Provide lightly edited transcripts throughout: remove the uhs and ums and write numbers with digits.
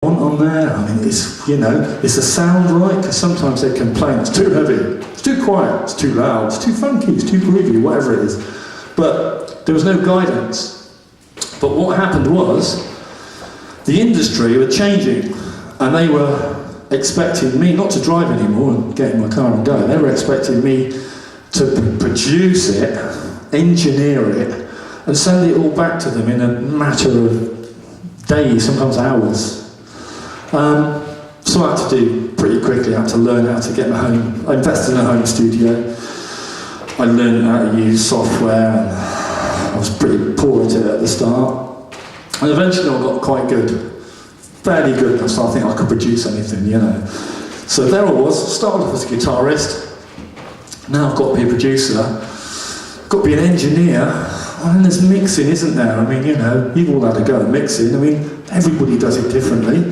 on there. I mean, it's, you know, is the sound right? Because sometimes they complain it's too heavy, it's too quiet, it's too loud, it's too funky, it's too groovy, whatever it is. But there was no guidance. But what happened was, the industry were changing, and they were expecting me not to drive anymore and get in my car and go. They were expecting me to produce it, engineer it, and send it all back to them in a matter of days, sometimes hours. So I had to do pretty quickly. I had to learn how to get my home. I invested in a home studio. I learned how to use software, and I was pretty poor at it at the start. And eventually I got quite good, fairly good, so I think I could produce anything, you know. So there I was, started off as a guitarist. Now I've got to be a producer, got to be an engineer, and there's mixing, isn't there? I mean, you know, you've all had a go at mixing. I mean, everybody does it differently.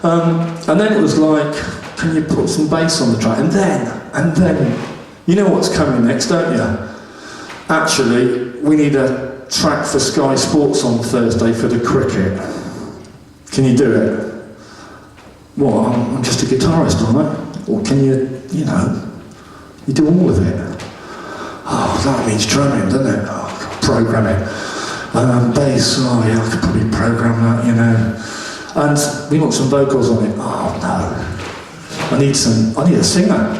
And then it was like, can you put some bass on the track? And then, you know what's coming next, don't you? Actually, we need a track for Sky Sports on Thursday for the cricket. Can you do it? Well, I'm just a guitarist, aren't I? Or can you, you know, you do all of it? Oh, that means drumming, doesn't it? Oh, I can program it. Bass, oh yeah, I could probably program that, you know. And we want some vocals on it. Oh no, I need a singer.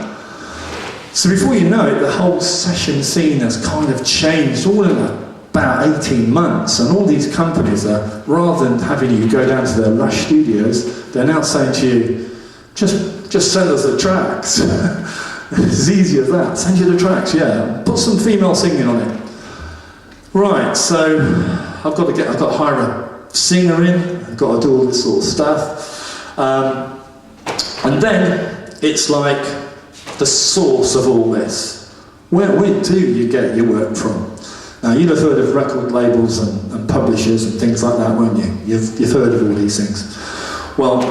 So before you know it, the whole session scene has kind of changed all in about 18 months, and all these companies are, rather than having you go down to their lush studios, they're now saying to you, just send us the tracks. It's as easy as that. Send you the tracks, yeah. Put some female singing on it. Right, so I've got to hire a singer in, I've got to do all this sort of stuff. And then it's like the source of all this. Where do you get your work from? Now, you'd have heard of record labels and publishers and things like that, won't you? You've heard of all these things. Well,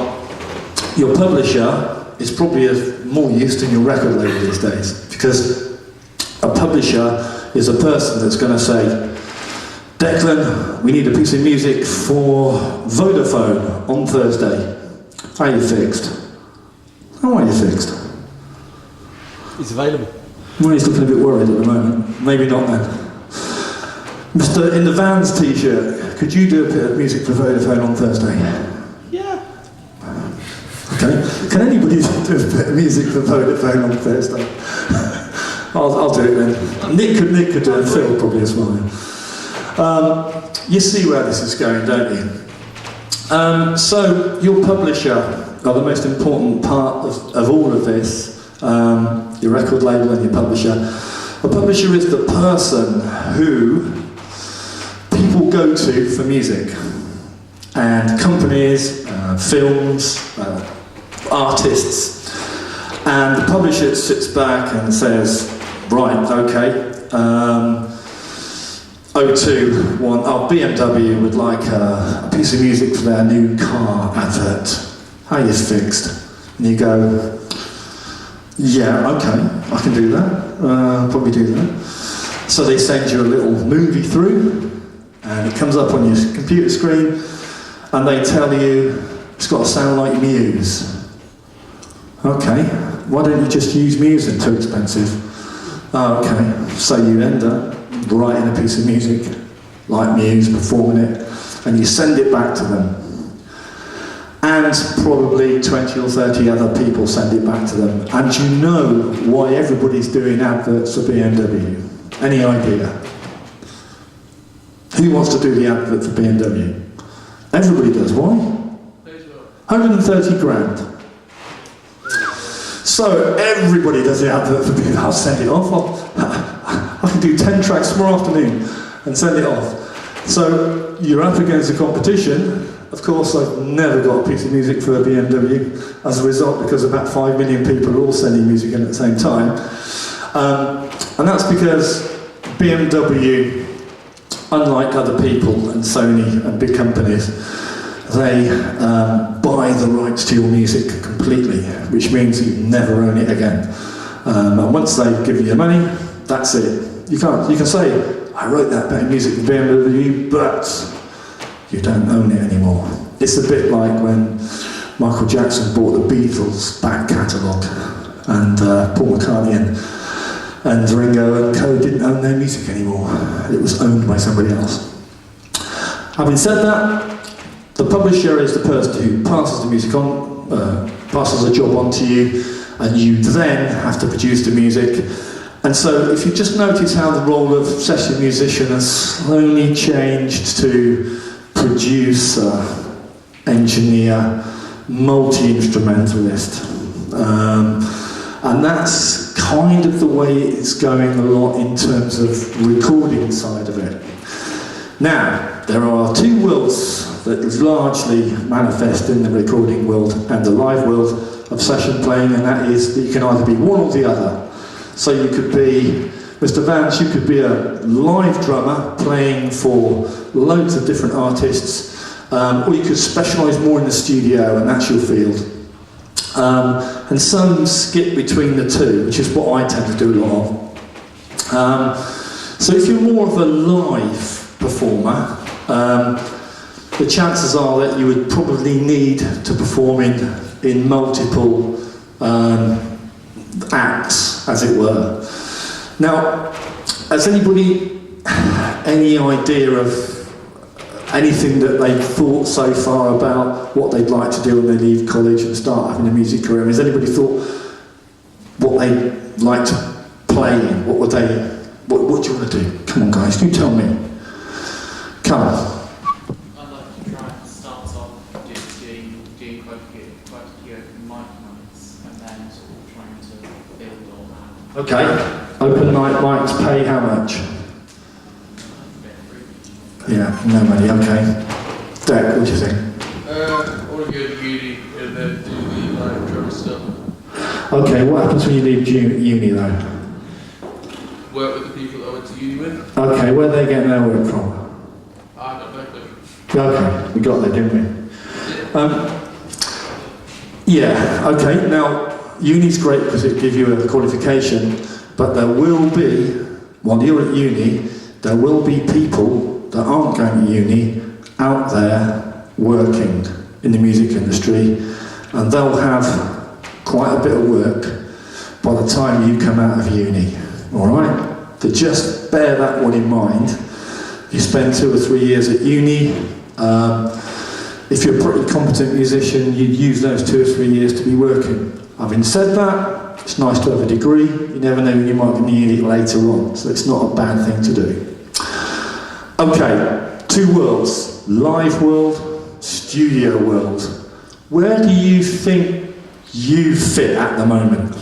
your publisher is probably more used than your record label these days, because a publisher is a person that's going to say, Declan, we need a piece of music for Vodafone on Thursday. Are you fixed? How are you fixed? It's available. Well, he's looking a bit worried at the moment. Maybe not then. Mr. In the Vans t-shirt, could you do a bit of music for Vodafone on Thursday? Yeah. Okay. Can anybody do a bit of music for Vodafone on Thursday? I'll do it then. Nick could do it, Phil probably as well. You see where this is going, don't you? So your publisher are the most important part of all of this. Your record label and your publisher. A publisher is the person who people go to for music, and companies, films, artists, and the publisher sits back and says, right, okay, BMW would like a piece of music for their new car advert. How are you fixed? And you go, yeah, okay, I can do that, probably do that. So they send you a little movie through, and it comes up on your computer screen, and they tell you it's got to sound like Muse. Okay, why don't you just use Muse? It's too expensive. Okay, so you end up writing a piece of music like Muse, performing it, and you send it back to them. And probably 20 or 30 other people send it back to them. And you know why everybody's doing adverts for BMW? Any idea? Who wants to do the advert for BMW? Everybody does. Why? 130 grand. So everybody does the advert for BMW. I'll send it off. I can do 10 tracks tomorrow afternoon and send it off. So you're up against a competition. Of course, I've never got a piece of music for a BMW as a result, because about 5 million people are all sending music in at the same time. And that's because BMW, unlike other people and Sony and big companies, they buy the rights to your music completely, which means you never own it again. And once they've given you the money, that's it. You can say, I wrote that bit of music for BMW, but you don't own it anymore. It's a bit like when Michael Jackson bought the Beatles back catalogue and Paul McCartney and Ringo and Co didn't own their music anymore. It was owned by somebody else. Having said that, the publisher is the person who passes the music on, passes the job on to you, and you then have to produce the music. And so if you just notice how the role of session musician has slowly changed to producer, engineer, multi-instrumentalist. And that's kind of the way it's going a lot in terms of recording side of it. Now, there are two worlds that largely manifest in the recording world and the live world of session playing, and that is that you can either be one or the other. So you could be, Mr. Vance, you could be a live drummer playing for loads of different artists, or you could specialise more in the studio, and that's your field. And some skip between the two, which is what I tend to do a lot of. So if you're more of a live performer, the chances are that you would probably need to perform in multiple acts, as it were. Now, has anybody any idea of anything that they've thought so far about what they'd like to do when they leave college and start having a music career? Has anybody thought what they'd like to play in? What do you want to do? Come on, guys, you tell me. Come on. I'd like to try and start off just doing quite a few open mic nights and then sort of trying to build on that. Okay. Open night mics pay how much? Yeah, no money, okay. Derek, what do you think? I want to go to uni and then do the live drum stuff. Okay, what happens when you leave uni though? Work with the people I went to uni with. Okay, where are they getting their work from? I got no clue. Okay, we got there, didn't we? Yeah, okay, now uni's great because it gives you a qualification, but there will be, while you're at uni, there will be people that aren't going to uni out there working in the music industry, and they'll have quite a bit of work by the time you come out of uni, alright? So just bear that one in mind. You spend 2 or 3 years at uni, if you're a pretty competent musician, you'd use those 2 or 3 years to be working. Having said that, it's nice to have a degree. You never know when you might need it later on, so it's not a bad thing to do. Okay, two worlds, live world, studio world. Where do you think you fit at the moment?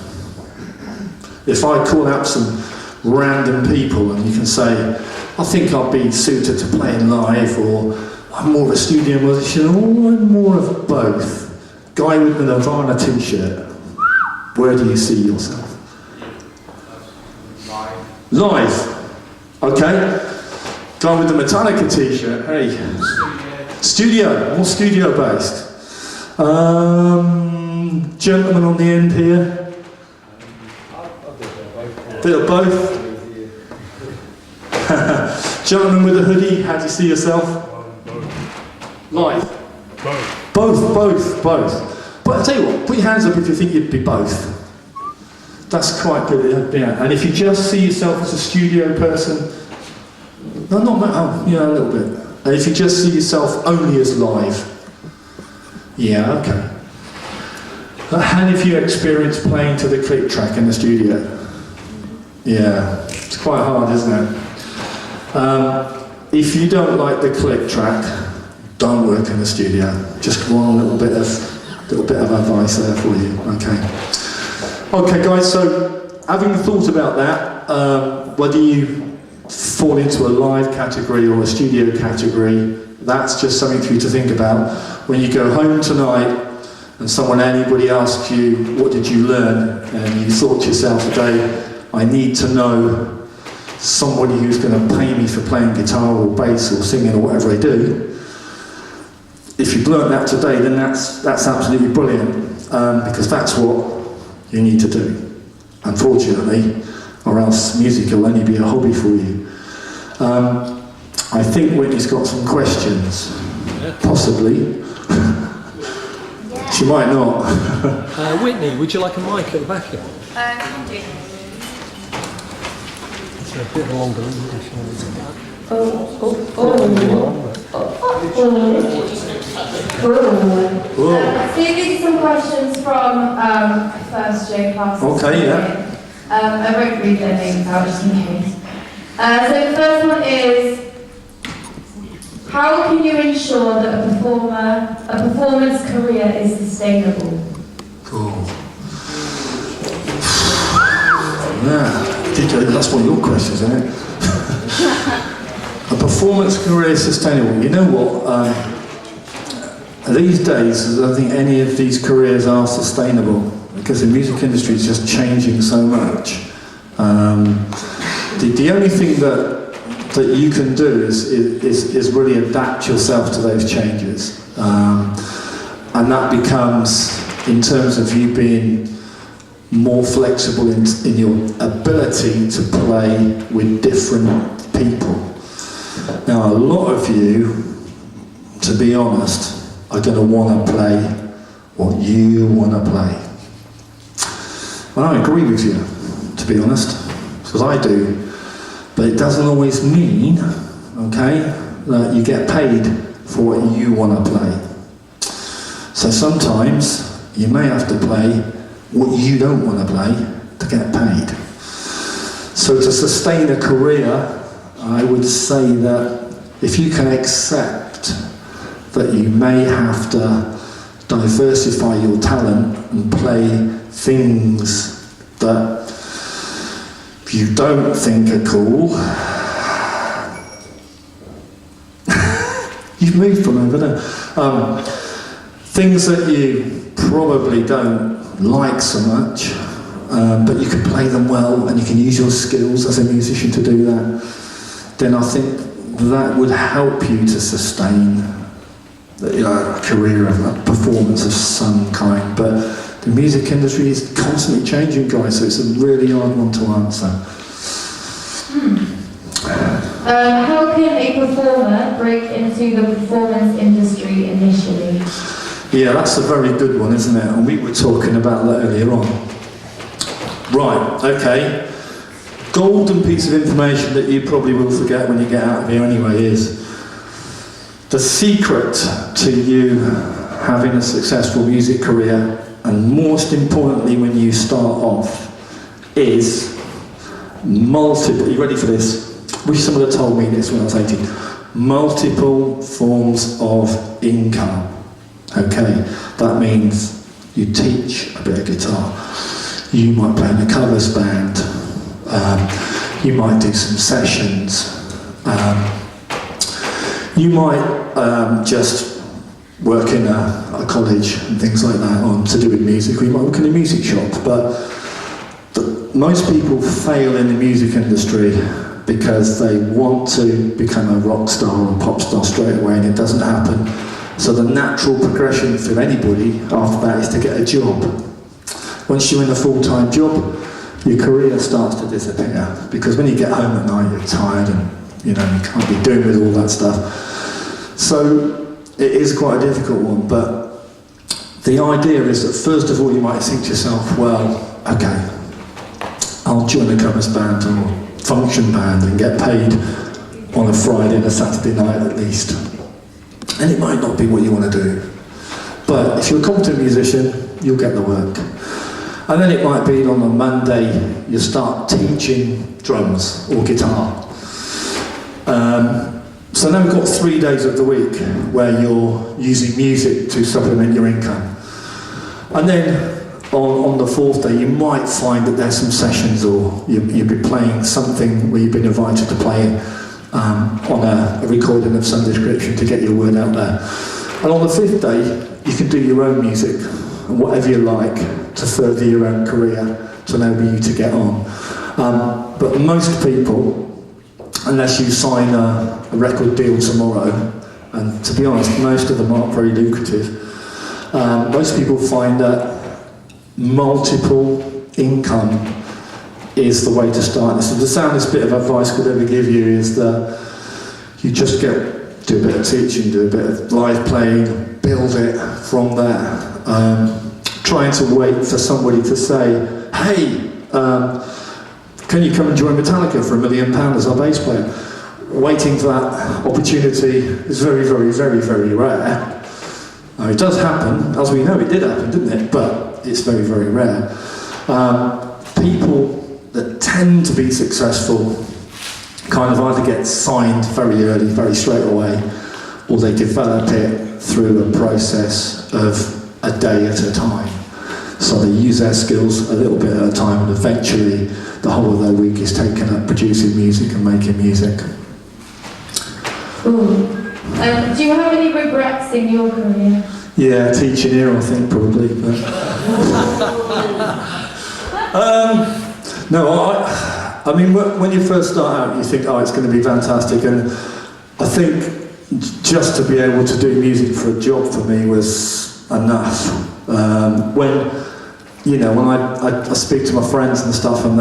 If I call out some random people and you can say, I think I'll be suited to playing live, or I'm more of a studio musician, or I'm more of both. Guy with the Nirvana t-shirt. Where do you see yourself? Live. Live. Okay. Guy with the Metallica t-shirt. Hey. Studio. More studio based. Gentleman on the end here. Bit of both. Gentleman with a hoodie, how do you see yourself? Live. Both. But I'll tell you what, put your hands up if you think you'd be both. That's quite good, yeah. And if you just see yourself as a studio person, no, a little bit. And if you just see yourself only as live, yeah, okay. And if you experience playing to the click track in the studio, yeah, it's quite hard, isn't it? If you don't like the click track, don't work in the studio. Just one little bit of advice there for you. Okay, guys. So having thought about that, whether you fall into a live category or a studio category, that's just something for you to think about. When you go home tonight and anybody asks you, what did you learn? And you thought to yourself today, I need to know somebody who's going to pay me for playing guitar or bass or singing or whatever I do. If you've learned that today, then that's absolutely brilliant, because that's what you need to do, unfortunately, or else music will only be a hobby for you. I think Whitney's got some questions, possibly. She might not. Whitney, would you like a mic at the back here? Can do. It's a bit longer. So these are some questions from first year classes. Okay, yeah. I won't read their names out just in case. So the first one is, how can you ensure that a performance career is sustainable? Cool. Yeah, that's one of your questions, isn't it? A performance career is sustainable. You know what? These days, I don't think any of these careers are sustainable because the music industry is just changing so much. The only thing that you can do is really adapt yourself to those changes, and that becomes, in terms of you being more flexible in your ability to play with different people. Now, a lot of you, to be honest, are going to want to play what you want to play. And I agree with you, to be honest, because I do. But it doesn't always mean, okay, that you get paid for what you want to play. So sometimes you may have to play what you don't want to play to get paid. So to sustain a career, I would say that if you can accept that you may have to diversify your talent and play things that you don't think are cool. You've moved from over there. Things that you probably don't like so much, but you can play them well and you can use your skills as a musician to do that, then I think that would help you to sustain a career of a performance of some kind. But the music industry is constantly changing, guys, so it's a really hard one to answer. How can a performer break into the performance industry initially? Yeah, that's a very good one, isn't it? And we were talking about that earlier on. Right, okay. Golden piece of information that you probably will forget when you get out of here anyway is the secret to you having a successful music career, and most importantly when you start off, is multiple, are you ready for this? Wish someone had told me this when I was 18. Multiple forms of income. Okay, that means you teach a bit of guitar, you might play in a covers band, you might do some sessions, you might just work in a college and things like that on to do with music, or you might work in a music shop. But most people fail in the music industry because they want to become a rock star or a pop star straight away, and it doesn't happen. So the natural progression for anybody after that is to get a job. Once you're in a full-time job, your career starts to disappear, because when you get home at night you're tired and you can't be doing with all that stuff. So it is quite a difficult one, but the idea is that first of all you might think to yourself, well, okay, I'll join a covers band or function band and get paid on a Friday and a Saturday night at least. And it might not be what you want to do. But if you're a competent musician, you'll get the work. And then it might be on a Monday you start teaching drums or guitar. So now we've got 3 days of the week where you're using music to supplement your income. And then on the 4th day you might find that there's some sessions, or you'll be playing something where you've been invited to play on a recording of some description to get your word out there. And on the 5th day you can do your own music and whatever you like to further your own career, to enable you to get on. But most people, unless you sign a record deal tomorrow, and to be honest most of them aren't very lucrative, most people find that multiple income is the way to start this. So the soundest bit of advice I could ever give you is that you just do a bit of teaching, do a bit of live playing, a build it from there. Trying to wait for somebody to say, hey, can you come and join Metallica for £1 million as our bass player? Waiting for that opportunity is very, very, very, very rare. It does happen, as we know it did happen, didn't it? But it's very, very rare. People that tend to be successful kind of either get signed very early, very straight away, or they develop it through a process of a day at a time. So they use their skills a little bit at a time, and eventually the whole of their week is taken up producing music and making music. Ooh. Do you have any regrets in your career? Yeah, teaching here, I think, probably. But no, I mean, when you first start out, you think, oh, it's going to be fantastic, and I think just to be able to do music for a job for me was enough. When I speak to my friends and stuff, and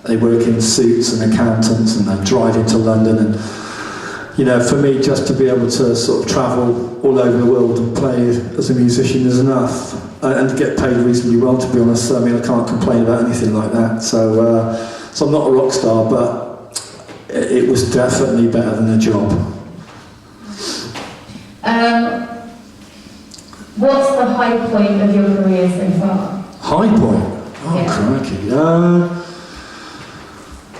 they work in suits and accountants, and they're driving to London, and for me, just to be able to sort of travel all over the world and play as a musician is enough, and to get paid reasonably well, to be honest. I mean, I can't complain about anything like that. So I'm not a rock star, but it was definitely better than a job. What's the high point of your career so far? High point? Oh, yeah. Crikey.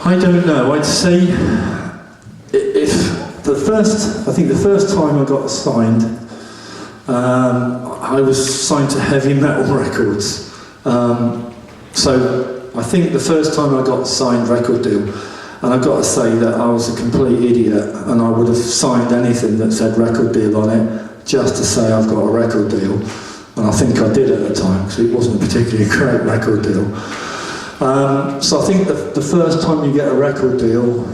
I don't know. I'd say I think the first time I got signed, I was signed to Heavy Metal Records. So I think the first time I got a signed record deal, and I've got to say that I was a complete idiot, and I would have signed anything that said record deal on it just to say I've got a record deal. And I think I did at the time, because it wasn't a particularly great record deal. So I think the first time you get a record deal,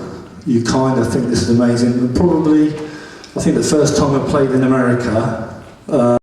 you kind of think this is amazing. And probably, I think the first time I played in America,